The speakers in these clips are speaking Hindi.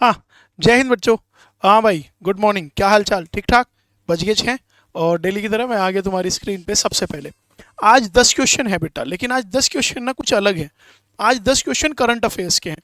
हाँ, जय हिंद बच्चों। हाँ भाई, गुड मॉर्निंग। क्या हाल चाल? ठीक ठाक। बज गए 6 और डेली की तरह मैं आ गया तुम्हारी स्क्रीन पे सबसे पहले। आज 10 क्वेश्चन है बेटा, लेकिन आज 10 क्वेश्चन ना कुछ अलग है। आज 10 क्वेश्चन करंट अफेयर्स के हैं।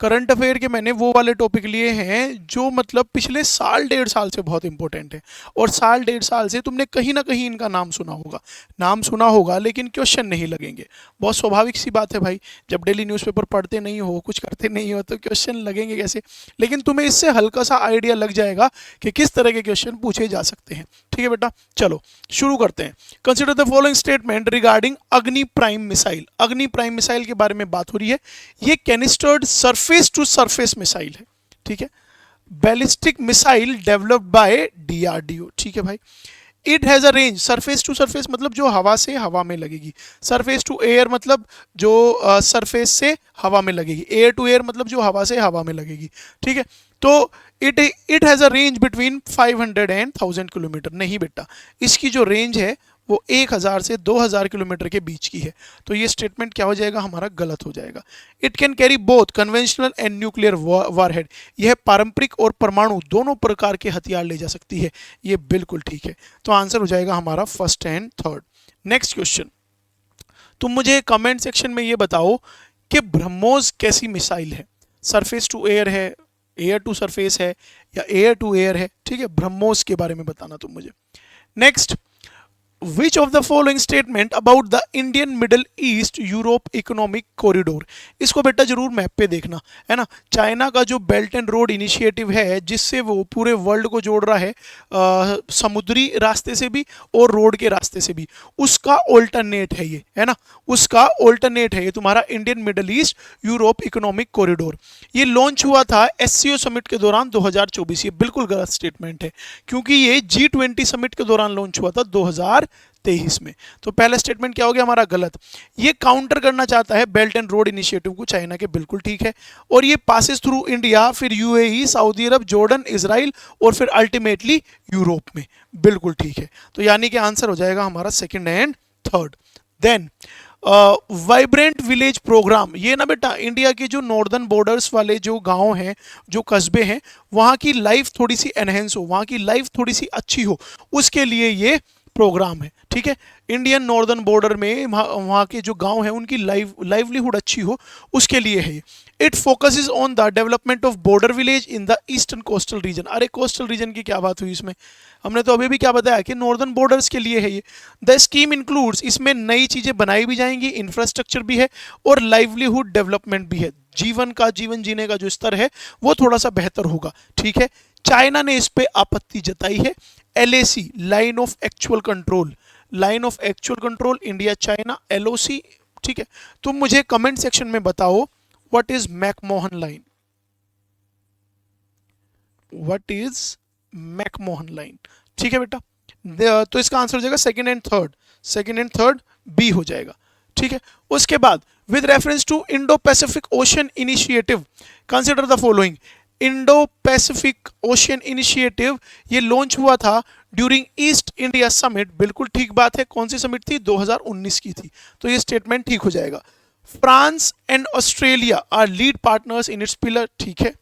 करंट अफेयर के मैंने वो वाले टॉपिक लिए हैं जो मतलब पिछले साल डेढ़ साल से बहुत इंपॉर्टेंट है। और साल डेढ़ साल से तुमने कहीं ना कहीं इनका नाम सुना होगा। नाम सुना होगा लेकिन क्वेश्चन नहीं लगेंगे। बहुत स्वाभाविक सी बात है भाई। जब डेली न्यूज़पेपर पढ़ते नहीं हो, कुछ करते नहीं हो, तो क्वेश्चन लगेंगे कैसे? लेकिन तुम्हें इससे हल्का सा आइडिया लग जाएगा कि किस तरह के क्वेश्चन पूछे जा सकते हैं। ठीक है बेटा, चलो शुरू करते हैं। Consider the following statement regarding Agni prime missile. Agni prime missile के बारे में बात हो रही है। ये canistered surface to surface missile है। ठीक है, ballistic missile developed by DRDO. ठीक है भाई। It has a range, surface to surface मतलब जो हवा से हवा में लगेगी, सरफेस टू एयर मतलब जो सरफेस से हवा में लगेगी, एयर टू एयर मतलब जो हवा से हवा में लगेगी। ठीक है, तो it it has a range between 500 and 1000 kilometre. नहीं बेटा, इसकी जो रेंज है वो 1000 से 2000 किलोमीटर के बीच की है। तो ये स्टेटमेंट क्या हो जाएगा हमारा? गलत हो जाएगा। It can carry both conventional and nuclear warhead. यह पारंपरिक और परमाणु दोनों प्रकार के हथियार ले जा सकती है। ये बिल्कुल ठीक है। तो आंसर हो जाएगा हमारा first and third. Next question, तुम मुझे कमेंट सेक्शन में ये बताओ कि ब्रह्मोस कैसी मिसाइल है? सरफेस टू एयर है, एयर टू सरफेस है, या एयर टू एयर है? ठीक है, ब्रह्मोस के बारे में बताना तुम मुझे। Next, which of the following statement about the Indian middle east Europe economic corridor. इसको बेटा जरूर मैप पे देखना है ना। चाइना का जो बेल्ट एंड रोड इनिशिएटिव है, जिससे वो पूरे वर्ल्ड को जोड़ रहा है, समुद्री रास्ते से भी और रोड के रास्ते से भी, उसका ऑल्टरनेट है ये, है ना। उसका ऑल्टरनेट है ये तुम्हारा Indian middle east Europe economic corridor. ये लॉन्च हुआ था एससीओ समिट के दौरान 2024। ये बिल्कुल गलत स्टेटमेंट है, क्योंकि ये G20 समिट के दौरान लॉन्च हुआ था 2023 में। तो पहला स्टेटमेंट क्या हो गया हमारा? गलत। ये काउंटर करना चाहता है बेल्ट एंड रोड इनिशिएटिव को चाइना के, बिल्कुल ठीक है। और ये पासिस थ्रू इंडिया, फिर यूएई, सऊदी अरब, जॉर्डन, इजराइल और फिर अल्टीमेटली यूरोप में, बिल्कुल ठीक है। तो यानी कि आंसर हो जाएगा हमारा second and third. Then vibrant village programme, ये ना बेटा इंडिया के जो नॉर्दर्न बॉर्डर्स वाले जो गांव हैं, जो कस्बे हैं, वहाँ की लाइफ थोड़ी सी एनहेंस हो, वहाँ की लाइफ थोड़ी सी अच्छी हो, उसके लिए ये प्रोग्राम है। ठीक है, इंडियन नॉर्दर्न बॉर्डर में वहाँ के जो गांव हैं उनकी लाइवलीहुड अच्छी हो, उसके लिए है ये। It focuses on the development of border village in the eastern coastal region. अरे कोस्टल रीजन की क्या बात हुई इसमें? हमने तो अभी भी क्या बताया कि नॉर्दर्न बॉर्डर्स के लिए है ये। द स्कीम इंक्लूड्स, इसमें नई चीज़ें बनाई भी जाएंगी, इंफ्रास्ट्रक्चर भी है और लाइवलीहुड डेवलपमेंट भी है। जीवन जीने का जो स्तर है वो थोड़ा सा बेहतर होगा। ठीक है, चाइना ने इस पे आपत्ति जताई है। LAC, line of actual control, line of actual control India China, LOC. ठीक है, तुम मुझे कमेंट सेक्शन में बताओ what is McMahon line. What is McMahon line? ठीक है बेटा, तो इसका आंसर हो जाएगा second and third. Second and third B हो जाएगा। ठीक है, उसके बाद with reference to Indo Pacific Ocean Initiative, consider the following. Indo Pacific Ocean Initiative ये लॉन्च हुआ था ड्यूरिंग ईस्ट इंडिया समिट, बिल्कुल ठीक बात है। कौन सी समिट थी? 2019 की थी। तो ये स्टेटमेंट ठीक हो जाएगा। France and Australia are lead partners in its pillar, ठीक है।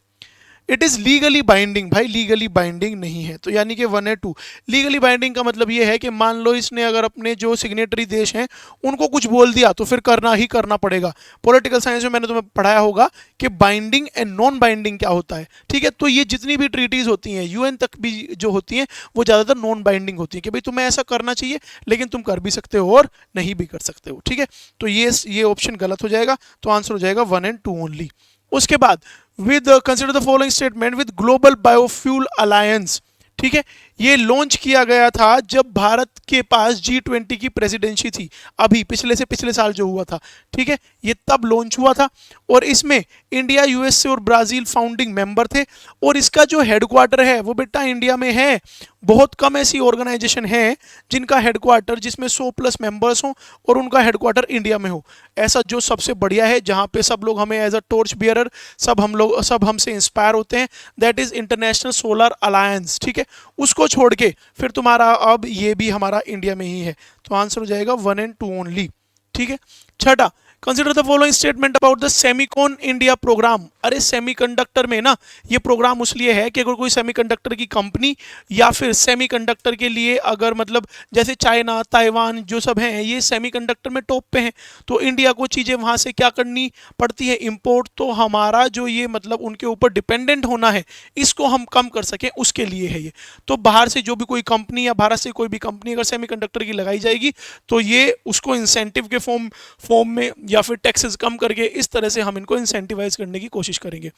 इट इज लीगली बाइंडिंग, भाई लीगली बाइंडिंग नहीं है, तो यानी कि 1 है 2। लीगली बाइंडिंग का मतलब ये है कि मान लो इसने अगर अपने जो सिग्नेटरी देश हैं उनको कुछ बोल दिया तो फिर करना ही करना पड़ेगा। पॉलिटिकल साइंस में मैंने तुम्हें पढ़ाया होगा कि बाइंडिंग एंड नॉन बाइंडिंग क्या होता है। ठीक है, तो ये जितनी भी ट्रीटीज होती हैं यूएन तक भी जो होती हैं वो ज़्यादातर नॉन बाइंडिंग होती है, कि भाई तुम्हें ऐसा करना चाहिए लेकिन तुम कर भी सकते हो और नहीं भी कर सकते हो। ठीक है, तो ये ऑप्शन गलत हो जाएगा। तो आंसर हो जाएगा 1 एंड 2 ओनली। उसके बाद with consider the following statement with global biofuel alliance. ठीक है, ये लॉन्च किया गया था जब भारत के पास G20 की प्रेसिडेंसी थी, अभी पिछले साल जो हुआ था। ठीक है, ये तब लॉन्च हुआ था और इसमें इंडिया, यूएसए और ब्राजील फाउंडिंग मेंबर थे। और इसका जो हेडक्वार्टर है वो बेटा इंडिया में है। बहुत कम ऐसी ऑर्गेनाइजेशन है जिनका हेडक्वार्टर, जिसमें 100+ मेंबर्स हों और उनका हेडक्वार्टर इंडिया में हो। ऐसा जो सबसे बढ़िया है, जहाँ पे सब लोग हमें एज अ टॉर्च बियरर, सब हमसे इंस्पायर होते हैं, that is international solar alliance. ठीक है, उसको छोड़ के फिर तुम्हारा अब ये भी हमारा इंडिया में ही है। तो आंसर हो जाएगा 1 एंड 2 ओनली। ठीक है, छठा, consider the following statement about the Semicon India programme. अरे सेमीकंडक्टर में ना ये प्रोग्राम उसलिए है कि अगर कोई सेमीकंडक्टर की कंपनी या फिर सेमीकंडक्टर के लिए अगर मतलब जैसे चाइना ताइवान जो सब हैं ये सेमीकंडक्टर में टॉप पे हैं, तो इंडिया को चीज़ें वहाँ से क्या करनी पड़ती है, इंपोर्ट। तो हमारा जो ये मतलब उनके ऊपर डिपेंडेंट होना है इसको हम कम कर सकें उसके लिए है ये। तो बाहर से जो भी कोई कंपनी या भारत से कोई भी कंपनी अगर सेमीकंडक्टर की लगाई जाएगी तो ये उसको इंसेंटिव के फॉर्म में या फिर टैक्सेस कम करके इस तरह से हम इनको इंसेंटिवाइज करने की कोशिश करेंगे।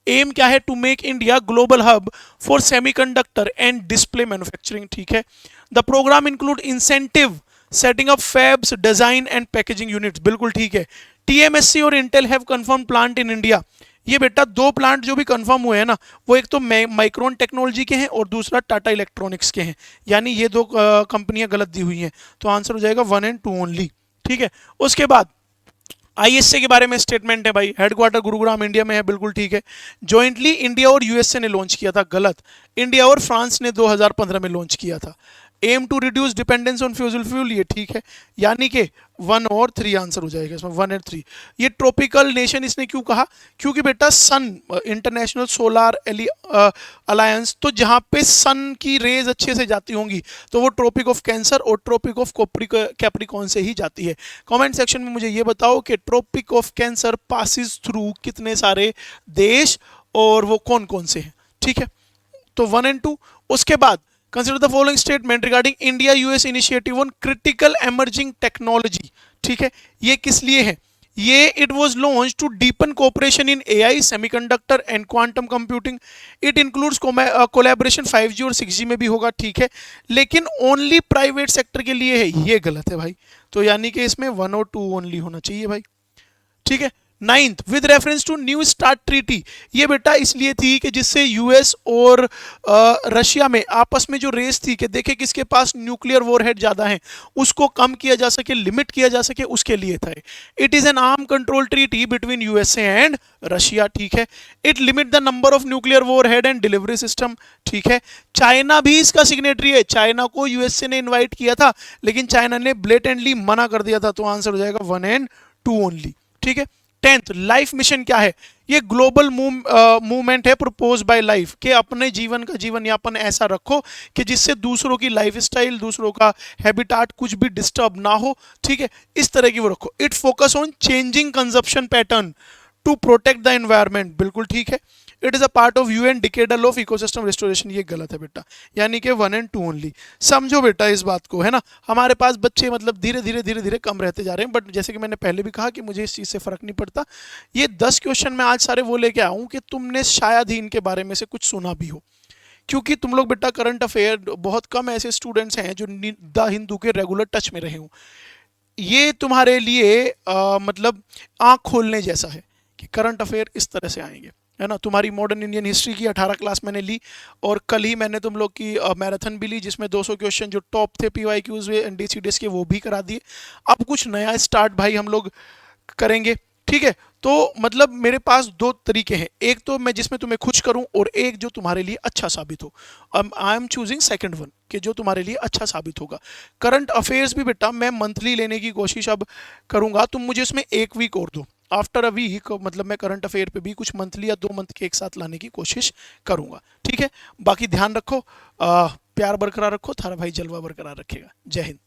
एम क्या है, to make India global hub for semiconductor and display manufacturing. ठीक है, the programme include incentive setting up fabs design and packaging units. बिल्कुल ठीक है। टीएमएससी और Intel have confirm plant in India. ये बेटा दो प्लांट जो भी कंफर्म हुए हैं ना वो एक तो माइक्रोन टेक्नोलॉजी के हैं और दूसरा टाटा इलेक्ट्रॉनिक्स के हैं, यानी ये दो कंपनियां गलत दी हुई हैं। तो आंसर हो जाएगा 1 and 2 ओनली। ठीक है, उसके बाद आईएसए के बारे में स्टेटमेंट है भाई, हेडक्वार्टर गुरुग्राम इंडिया में है। बिल्कुल ठीक है। जॉइंटली इंडिया और यूएसए ने लॉन्च किया था। गलत, इंडिया और फ्रांस ने 2015 में लॉन्च किया था। Aim to reduce dependence on fossil fuel, ये ठीक है, यानी कि 1 और 3 आंसर हो जाएगा इसमें, 1 और 3। ये ट्रॉपिकल नेशन इसने क्यों कहा, क्योंकि बेटा सन इंटरनेशनल सोलार अलायंस, तो जहाँ पे सन की रेज अच्छे से जाती होंगी तो वो ट्रॉपिक ऑफ कैंसर और ट्रॉपिक ऑफ कैप्रिकॉन से ही जाती है। कमेंट सेक्शन में मुझे ये बताओ कि tropic of cancer passes through कितने सारे देश और वो कौन कौन से हैं। ठीक है, तो 1 and 2। उसके बाद consider the following statement regarding India US initiative on critical emerging technology. ठीक है, ये किस लिए है, ये it was launch to deepen cooperation in AI semiconductor and quantum computing. It includes collaboration 5G और 6G में भी होगा। ठीक है, लेकिन ओनली प्राइवेट सेक्टर के लिए है, ये गलत है भाई। तो यानी कि इसमें 1 और 2 ओनली होना चाहिए भाई। ठीक है, 9th with reference to New START treaty. ये बेटा इसलिए थी कि जिससे यूएस और रशिया में आपस में जो रेस थी कि देखे किसके पास न्यूक्लियर वॉरहेड ज़्यादा है, उसको कम किया जा सके, लिमिट किया जा सके, उसके लिए था। It is an arm control treaty between USA and Russia. ठीक है, it limit the number of nuclear warhead and delivery system. ठीक है, चाइना भी इसका सिग्नेटरी है। चाइना को यूएसए ने इन्वाइट किया था लेकिन चाइना ने ब्लेटेंटली मना कर दिया था। तो आंसर हो जाएगा 1 and 2 ओनली। ठीक है, 10th लाइफ मिशन क्या है, ये ग्लोबल मूवमेंट है प्रपोज बाय लाइफ के अपने जीवन का जीवन यापन ऐसा रखो कि जिससे दूसरों की लाइफ स्टाइल, दूसरों का हैबिटाट कुछ भी डिस्टर्ब ना हो। ठीक है, इस तरह की वो रखो। It focus on changing consumption pattern to protect the environment. बिल्कुल ठीक है। It is a part of UN decadal of ecosystem restoration, ये गलत है बेटा, यानी कि 1 and 2 ओनली। समझो बेटा इस बात को, है ना। हमारे पास बच्चे मतलब धीरे धीरे कम रहते जा रहे हैं, बट जैसे कि मैंने पहले भी कहा कि मुझे इस चीज़ से फर्क नहीं पड़ता। ये 10 क्वेश्चन मैं आज सारे वो लेके आऊँ कि तुमने शायद ही इनके बारे में से कुछ सुना भी हो, क्योंकि तुम लोग बेटा करंट अफेयर बहुत कम ऐसे स्टूडेंट्स हैं जो द हिंदू के रेगुलर टच में रहे हों। ये तुम्हारे लिए मतलब आँख खोलने जैसा है कि करंट अफेयर इस तरह से आएंगे, है ना। तुम्हारी मॉडर्न इंडियन हिस्ट्री की 18 क्लास मैंने ली और कल ही मैंने तुम लोग की मैराथन भी ली जिसमें 200 क्वेश्चन जो टॉप थे पीवाईक्यूज वे एनडीसीडीएस के वो भी करा दिए। अब कुछ नया स्टार्ट भाई हम लोग करेंगे। ठीक है, तो मतलब मेरे पास दो तरीके हैं, एक तो मैं जिसमें तुम्हें खुश करूं और एक जो तुम्हारे लिए अच्छा साबित हो। I am choosing second one कि जो तुम्हारे लिए अच्छा साबित होगा। करंट अफेयर्स भी बेटा मैं मंथली लेने की कोशिश अब करूंगा, तुम मुझे उसमें 1 वीक और दो। आफ्टर अ वीक मतलब मैं करंट अफेयर पे भी कुछ मंथली या 2 मंथ के एक साथ लाने की कोशिश करूंगा। ठीक है, बाकी ध्यान रखो, प्यार बरकरार रखो, थारा भाई जलवा बरकरार रखेगा। जय हिंद।